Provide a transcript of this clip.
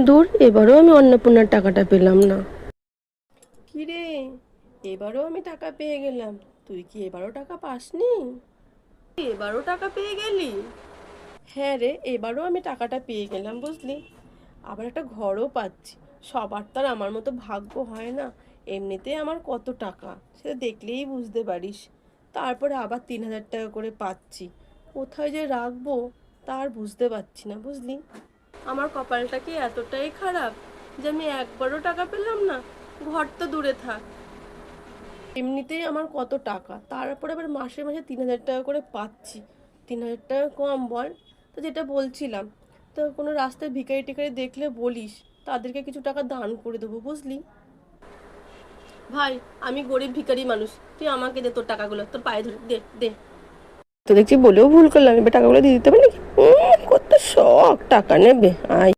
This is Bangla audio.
দূর, এবারও আমি অন্নপূর্ণার টাকাটা পেলাম না। কিরে, এবারও আমি টাকা পেয়ে গেলাম, তুই কি এবারও টাকা পাসনি? এবারও টাকা পেয়ে গেলি? হ্যাঁ রে, এবারও আমি টাকাটা পেয়ে গেলাম বুঝলি। আবার একটা ঘরও পাচ্ছি। সবার তো আর আমার মতো ভাগ্য হয় না। এমনিতে আমার কত টাকা সেটা দেখলেই বুঝতে পারিস। তারপরে আবার 3,000 টাকা করে পাচ্ছি। কোথায় যে রাখবো তার বুঝতে পারছি না বুঝলি। আমার কপালটা কি এতটাই খারাপ যে আমি একবারও টাকা পেলাম না? ঘর তো দূরে থাক, এমনিতেই আমার কত টাকা, তারপরে আবার মাসে মাসে 3,000 টাকা করে পাচ্ছি। 3,000 টাকা কম বল? তো যেটা বলছিলাম, তো কোনো রাস্তায় ভিখারি টিখারি দেখলে বলিস, তাদেরকে কিছু টাকা দান করে দেবো বুঝলি। ভাই, আমি গরিব ভিখারি মানুষ, তুই আমাকে দে তোর টাকাগুলো, তোর পায়ে ধরে দে দে। তো দেখছি বলেও ভুল করলাম, এবার টাকাগুলো দিয়ে দিতে পারি নাকি? কত শখ টাকা নেবে, আয়।